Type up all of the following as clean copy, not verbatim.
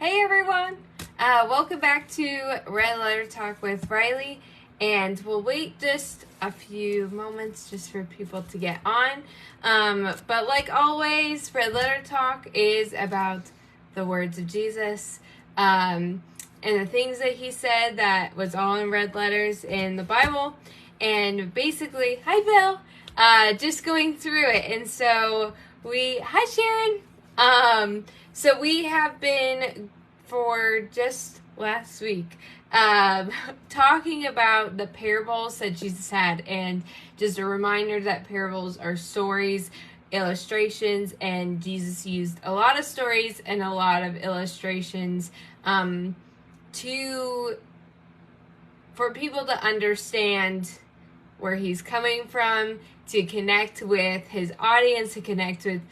Hey everyone! Welcome back to Red Letter Talk with Rylee, and we'll wait just a few moments just for people to get on. But like always, Red Letter Talk is about the words of Jesus and the things that he said that was all in red letters in the Bible. And basically, hi Bill! Just going through it. And so hi Sharon! So we have been, for just last week, talking about the parables that Jesus had, and just a reminder that parables are stories, illustrations, and Jesus used a lot of stories and a lot of illustrations for people to understand where he's coming from, to connect with his audience, to connect with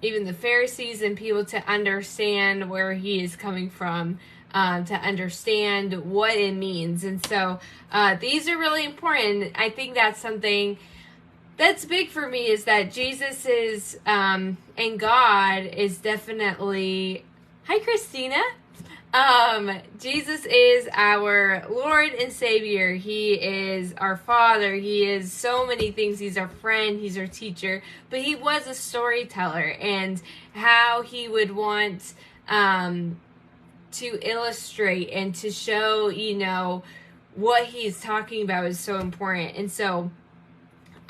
even the Pharisees and people, to understand where he is coming from, to understand what it means. And so these are really important. I think that's something that's big for me, is that Jesus is, and God is definitely, hi Christina, Jesus is our Lord and Savior. He is our Father. He is so many things. He's our friend. He's our teacher. But he was a storyteller, and how he would want to illustrate and to show, what he's talking about is so important. And so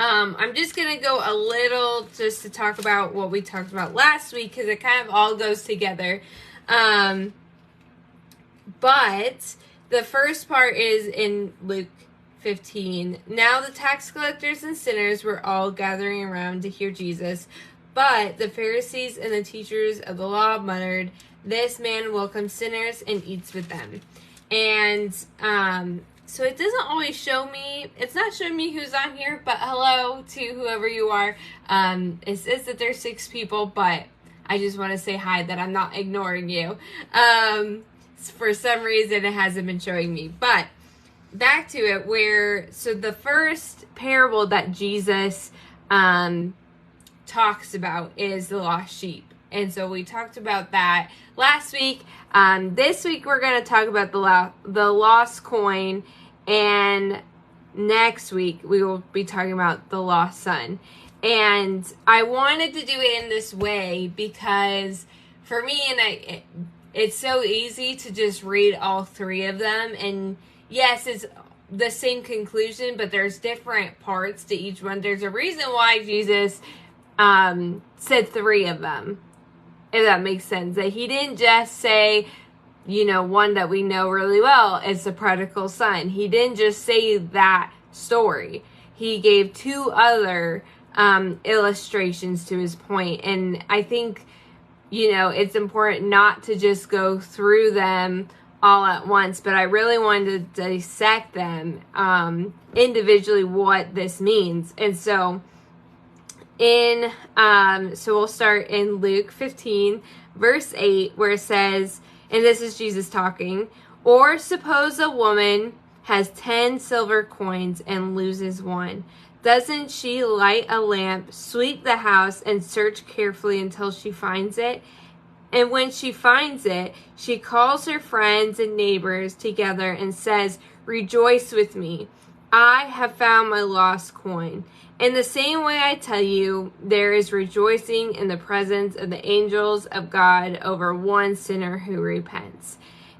I'm just going to go a little just to talk about what we talked about last week, because it kind of all goes together. But the first part is in Luke 15. Now the tax collectors and sinners were all gathering around to hear Jesus, but the Pharisees and the teachers of the law muttered, "This man welcomes sinners and eats with them." And so it doesn't always show me, it's not showing me who's on here, but hello to whoever you are. It says that there's 6 people, but I just want to say hi, that I'm not ignoring you. For some reason it hasn't been showing me. But back to it, so the first parable that Jesus talks about is the lost sheep. And so we talked about that last week. This week we're going to talk about the lost coin, and next week we will be talking about the lost son. And I wanted to do it in this way because for me, it's so easy to just read all 3 of them. And yes, it's the same conclusion, but there's different parts to each one. There's a reason why Jesus said 3 of them, if that makes sense. That he didn't just say, one that we know really well is the prodigal son. He didn't just say that story. He gave 2 other illustrations to his point. And I think it's important not to just go through them all at once, but I really wanted to dissect them individually, what this means. And so so we'll start in Luke 15, verse 8, where it says, and this is Jesus talking, "Or suppose a woman has 10 silver coins and loses one. Doesn't she light a lamp, sweep the house, and search carefully until she finds it? And when she finds it, she calls her friends and neighbors together and says, 'Rejoice with me. I have found my lost coin.' In the same way, I tell you, there is rejoicing in the presence of the angels of God over one sinner who repents."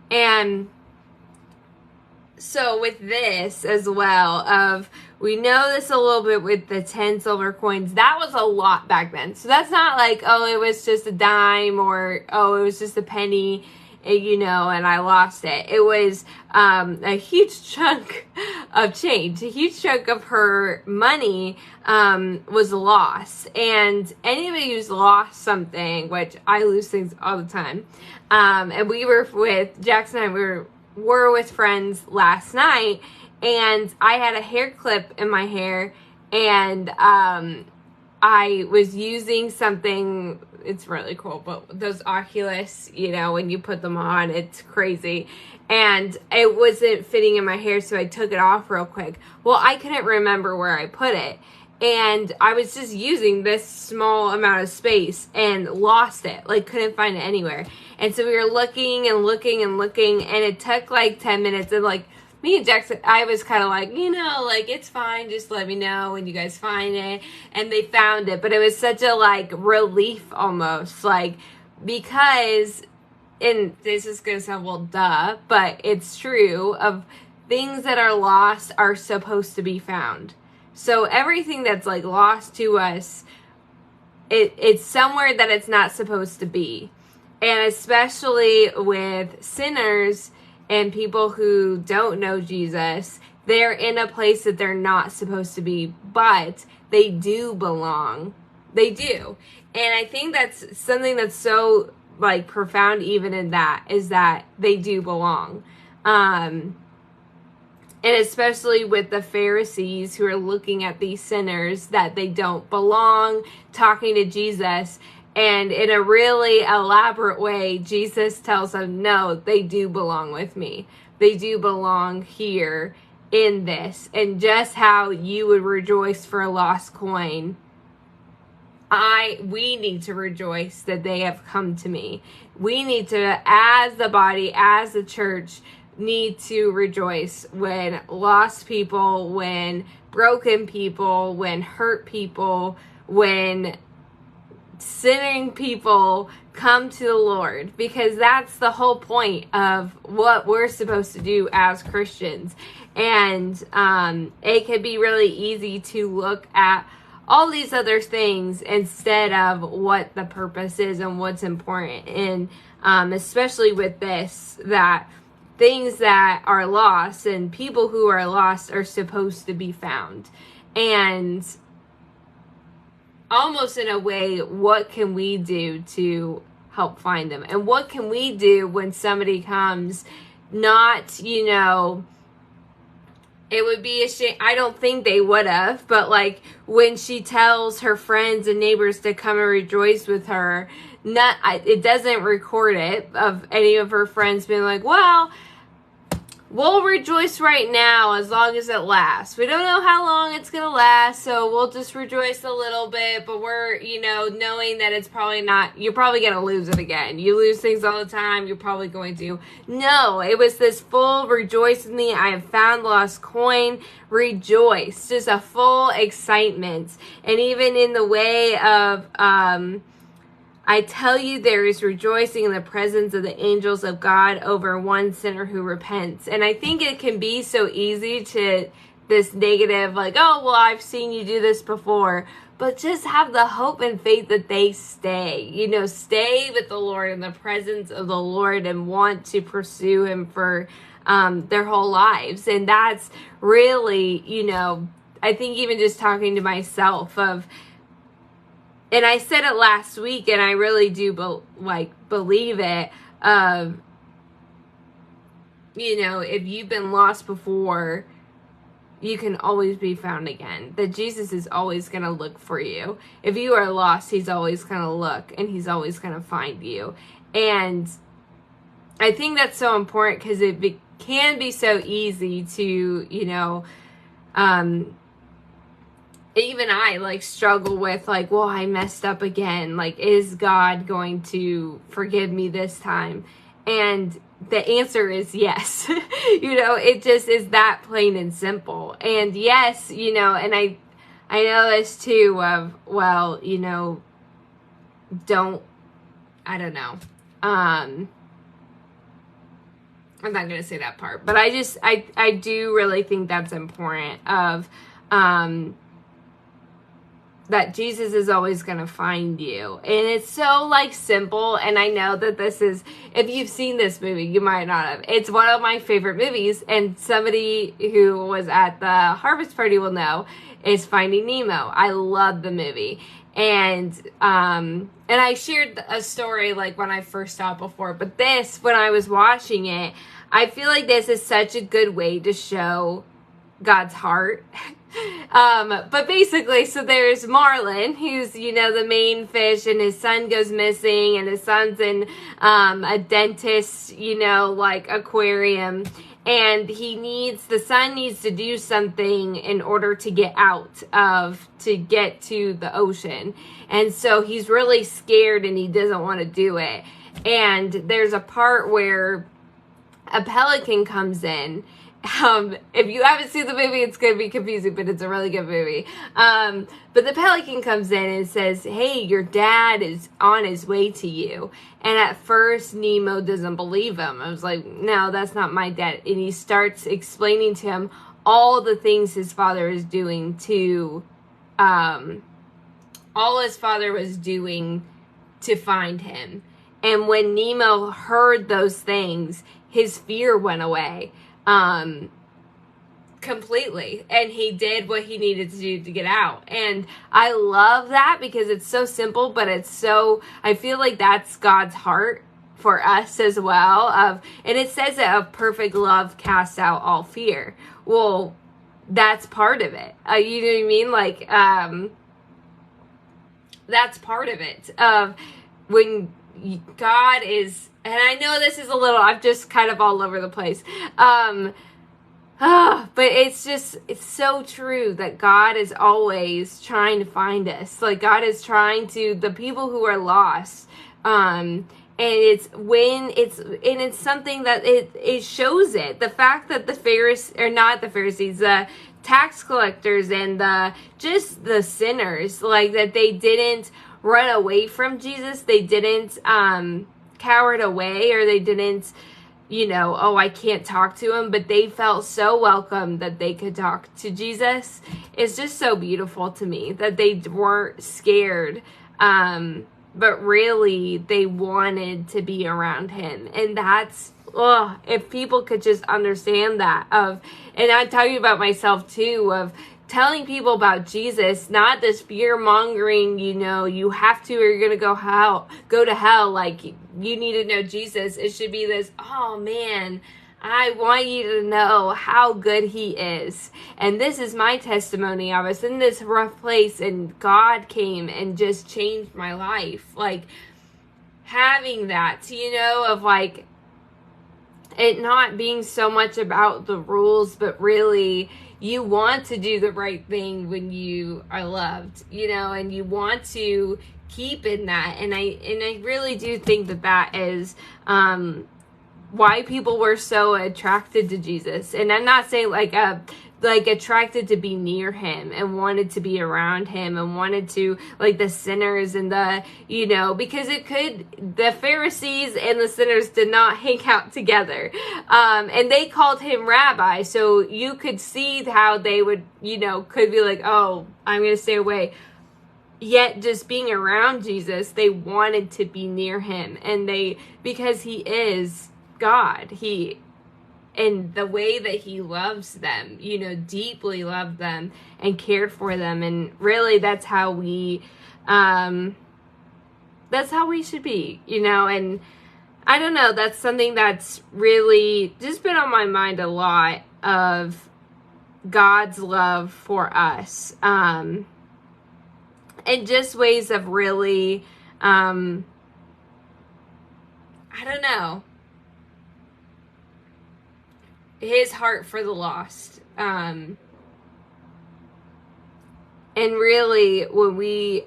And so with this as well, we know this a little bit with the 10 silver coins. That was a lot back then. So that's not like, it was just a dime, or, it was just a penny, and I lost it. It was a huge chunk of change. A huge chunk of her money was lost. And anybody who's lost something, which I lose things all the time, and we were with Jackson and I, were with friends last night, and I had a hair clip in my hair, and I was using something, it's really cool, but those Oculus, when you put them on, it's crazy, and it wasn't fitting in my hair, so I took it off real quick. Well, I couldn't remember where I put it, and I was just using this small amount of space and lost it, like couldn't find it anywhere. And so we were looking and looking and looking, and it took like 10 minutes, and like me and Jackson, I was kind of like, like, it's fine, just let me know when you guys find it. And they found it, but it was such a like relief almost, like, because, and this is gonna sound, well, duh, but it's true, of things that are lost are supposed to be found. So everything that's like lost to us, it's somewhere that it's not supposed to be. And especially with sinners and people who don't know Jesus, they're in a place that they're not supposed to be, but they do belong. They do. And I think that's something that's so like profound even in that, is that they do belong. And especially with the Pharisees who are looking at these sinners that they don't belong, talking to Jesus. And in a really elaborate way, Jesus tells them, no, they do belong with me. They do belong here in this. And just how you would rejoice for a lost coin, we need to rejoice that they have come to me. We need to, as the body, as the church, need to rejoice when lost people, when broken people, when hurt people, when sinning people come to the Lord, because that's the whole point of what we're supposed to do as Christians. And it can be really easy to look at all these other things instead of what the purpose is and what's important. And especially with this, that things that are lost and people who are lost are supposed to be found. And almost in a way, what can we do to help find them? And what can we do when somebody comes, not, it would be a shame. I don't think they would have, but like when she tells her friends and neighbors to come and rejoice with her, it doesn't record it of any of her friends being like, well, we'll rejoice right now as long as it lasts. We don't know how long it's going to last, so we'll just rejoice a little bit, but we're, knowing that it's probably not, you're probably going to lose it again. You lose things all the time, you're probably going to. No, it was this full rejoice with me. I have found the lost coin. Rejoice. Just a full excitement. And even in the way of, I tell you, there is rejoicing in the presence of the angels of God over one sinner who repents. And I think it can be so easy to this negative, like, oh, well, I've seen you do this before. But just have the hope and faith that they stay, stay with the Lord in the presence of the Lord and want to pursue Him for their whole lives. And that's really, I think even just talking to myself of, and I said it last week, and I really do believe it. If you've been lost before, you can always be found again. That Jesus is always going to look for you. If you are lost, He's always going to look, and He's always going to find you. And I think that's so important, because it can be so easy to, even I struggle with well, I messed up again. Is God going to forgive me this time? And the answer is yes. It just is that plain and simple. And yes, and I know this too of, well, I don't know. I'm not going to say that part, but I do really think that's important of, that Jesus is always going to find you. And it's so simple. And I know that this is, if you've seen this movie, you might not have. It's one of my favorite movies. And somebody who was at the harvest party will know, is Finding Nemo. I love the movie. And I shared a story when I first saw it before. But this, when I was watching it, I feel like this is such a good way to show God's heart. But basically, so there's Marlin, who's, the main fish, and his son goes missing, and his son's in, a dentist, aquarium. and the son needs to do something in order to get to get to the ocean. And so he's really scared and he doesn't want to do it. And there's a part where a pelican comes in. If you haven't seen the movie, it's going to be confusing, but it's a really good movie. But the pelican comes in and says, hey, your dad is on his way to you. And at first, Nemo doesn't believe him. I was like, no, that's not my dad. And he starts explaining to him all the things his father is doing all his father was doing to find him. And when Nemo heard those things, his fear went away. Completely. And he did what he needed to do to get out. And I love that because it's so simple, but I feel like that's God's heart for us as well. And it says that of perfect love casts out all fear. Well, that's part of it. You know what I mean? Like, that's part of it. When God is, and I know this is I'm just kind of all over the place. But it's so true that God is always trying to find us. Like, God is trying to, the people who are lost, and it's something that it shows it. The fact that the tax collectors and the sinners, like, that they didn't run away from Jesus, they didn't cowered away, or they didn't, I can't talk to him, but they felt so welcome that they could talk to Jesus. It's just so beautiful to me that they weren't scared, but really they wanted to be around him. And that's, if people could just understand that and I'm talking about myself too, of telling people about Jesus, not this fear-mongering, you have to or you're going to go to hell, like, you need to know Jesus. It should be this, oh man, I want you to know how good he is. And this is my testimony. I was in this rough place and God came and just changed my life. Like, having that, of like, it not being so much about the rules, but really you want to do the right thing when you are loved, and you want to keep in that. And I really do think that is why people were so attracted to Jesus. And I'm not saying like attracted to be near him and wanted to be around him and wanted to, like, the sinners and because the Pharisees and the sinners did not hang out together. And they called him rabbi. So you could see how they would, could be like, oh, I'm going to stay away. Yet just being around Jesus, they wanted to be near him. And because he is God, and the way that he loves them, deeply loved them and cared for them. And really that's how we should be, and I don't know, that's something that's really just been on my mind a lot, of God's love for us, and just ways of really, I don't know, his heart for the lost. And really, when we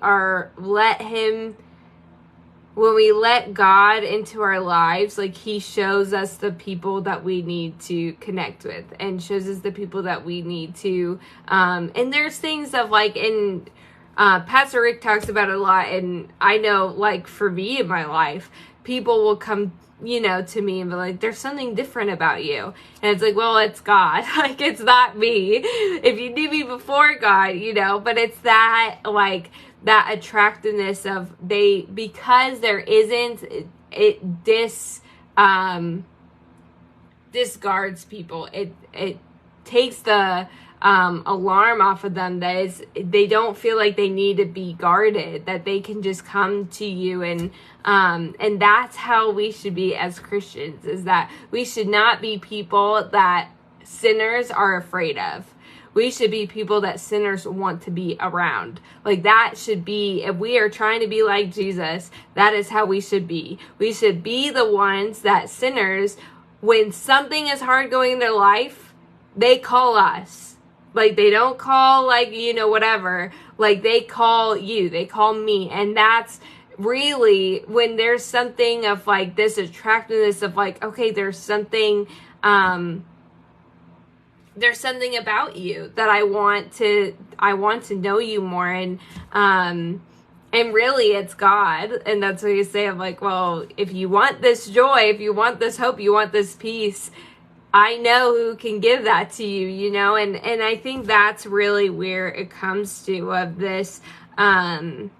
let God into our lives, like, he shows us the people that we need to connect with, and shows us the people that we need to, and there's things of like, in Pastor Rick talks about it a lot, and I know, like, for me in my life, people will come to me and be like, there's something different about you. And it's like, well, it's God. Like, it's not me. If you knew me before God, but it's that, like, that attractiveness of because there isn't, it discards people. It takes the alarm off of them, that is, they don't feel like they need to be guarded, that they can just come to you. And that's how we should be as Christians, is that we should not be people that sinners are afraid of. We should be people that sinners want to be around. Like, that should be, if we are trying to be like Jesus, that is how we should be. We should be the ones that sinners when something is hard going in their life, they call us. Like, they don't call, like, whatever. Like, they call you. They call me. And that's really when there's something of, like, this attractiveness of, like, okay, there's something about you that I want to know you more. And really, it's God. And that's what you say. I'm like, well, if you want this joy, if you want this hope, you want this peace, I know who can give that to you, And I think that's really where it comes to of this, and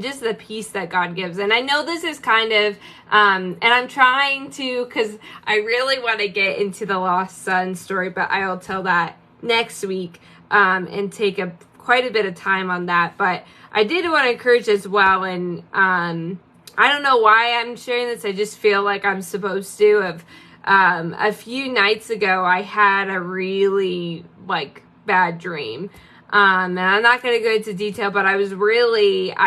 just the peace that God gives. And I know this is kind of, and I'm trying to, because I really want to get into the lost son story, but I'll tell that next week, and take quite a bit of time on that. But I did want to encourage as well, and I don't know why I'm sharing this. I just feel like I'm supposed to. A few nights ago, I had a really, like, bad dream. And I'm not going to go into detail, but I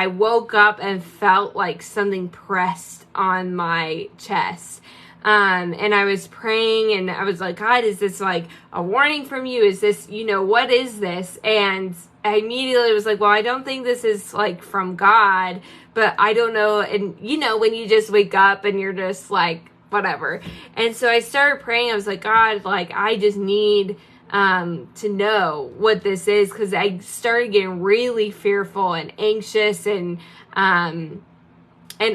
woke up and felt like something pressed on my chest. And I was praying, and I was like, God, is this like a warning from you? Is this, what is this? And I immediately was like, well, I don't think this is like from God, but I don't know. And when you just wake up and you're just like, whatever. And so I started praying. I was like, God, like, I just need to know what this is, because I started getting really fearful and anxious and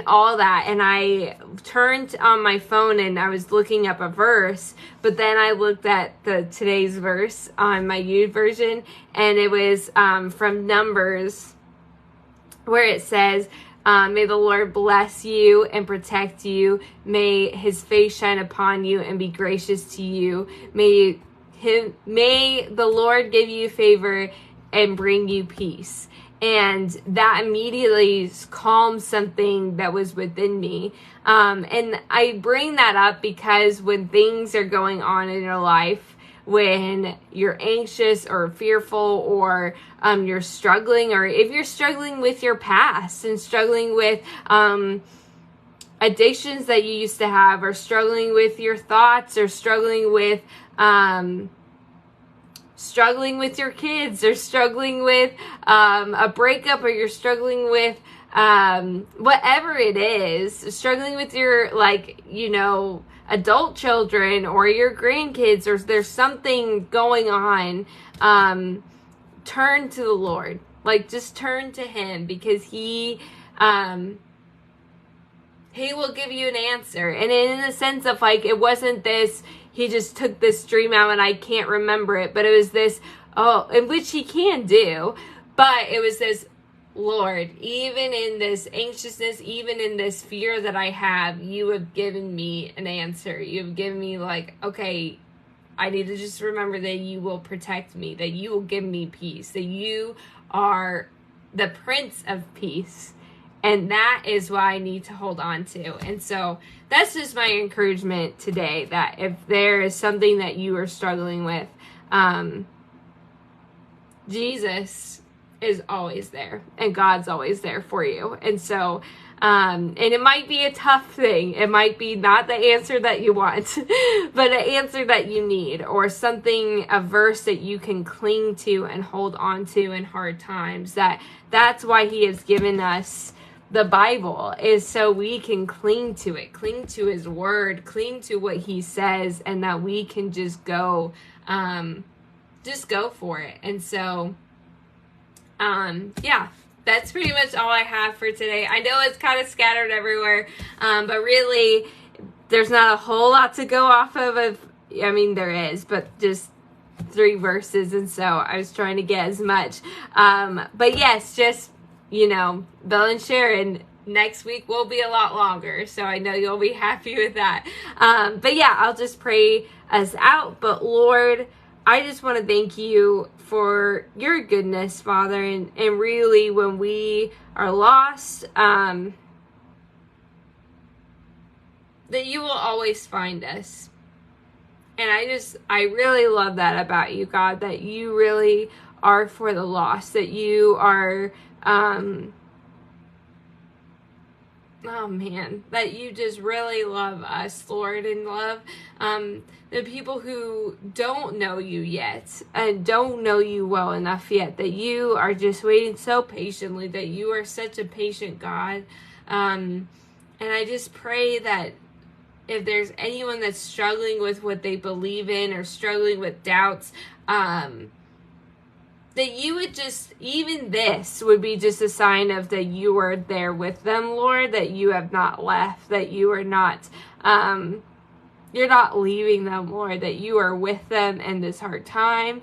all that. And I turned on my phone and I was looking up a verse, but then I looked at today's verse on my youth version, and it was from Numbers, where it says, may the Lord bless you and protect you. May his face shine upon you and be gracious to you. May the Lord give you favor and bring you peace. And that immediately calmed something that was within me. And I bring that up because when things are going on in your life, when you're anxious or fearful, or you're struggling, or if you're struggling with your past and struggling with addictions that you used to have, or struggling with your thoughts, or struggling with your kids, or struggling with a breakup, or you're struggling with whatever it is, struggling with your, like, adult children or your grandkids, or there's something going on, turn to the Lord. Like, just turn to him, because he will give you an answer. And in the sense of, like, it wasn't this, he just took this dream out and I can't remember it, but it was this, in which he can do, but it was this, Lord, even in this anxiousness, even in this fear that I have, you have given me an answer. You've given me, like, okay, I need to just remember that you will protect me, that you will give me peace, that you are the Prince of Peace. And that is what I need to hold on to. And so that's just my encouragement today, that if there is something that you are struggling with, Jesus is always there, and God's always there for you. And so, and it might be a tough thing. It might be not the answer that you want, but an answer that you need, or something, a verse that you can cling to and hold on to in hard times. That's why he has given us the Bible, is so we can cling to it, cling to his word, cling to what he says, and that we can just go for it. And so, yeah, that's pretty much all I have for today. I know it's kind of scattered everywhere, but really, there's not a whole lot to go off of. I mean, there is, but just 3 verses, and so I was trying to get as much. But yes, just, Bill and Sharon, next week will be a lot longer, so I know you'll be happy with that. But yeah, I'll just pray us out. But Lord, I just want to thank you for your goodness, Father, and really, when we are lost, that you will always find us. And I really love that about you, God, that you really are for the lost, that you are, oh man, that you just really love us, Lord, and love the people who don't know you yet and don't know you well enough yet, that you are just waiting so patiently, that you are such a patient God. And I just pray that if there's anyone that's struggling with what they believe in or struggling with doubts, that you would just, even this would be just a sign of that you are there with them, Lord, that you have not left, that you are not, you're not leaving them, Lord, that you are with them in this hard time.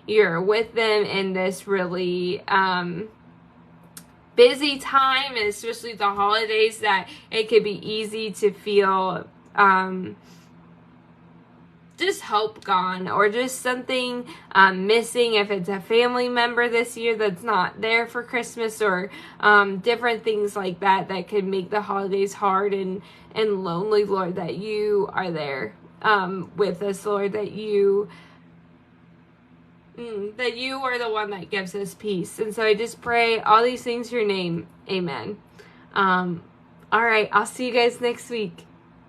You're with them in this really, busy time, and especially the holidays, that it could be easy to feel, just hope gone, or just something missing if it's a family member this year that's not there for Christmas, or different things like that that could make the holidays hard and lonely, Lord, that you are there with us, Lord, that you are the one that gives us peace. And so I just pray all these things in your name. Amen. All right, I'll see you guys next week.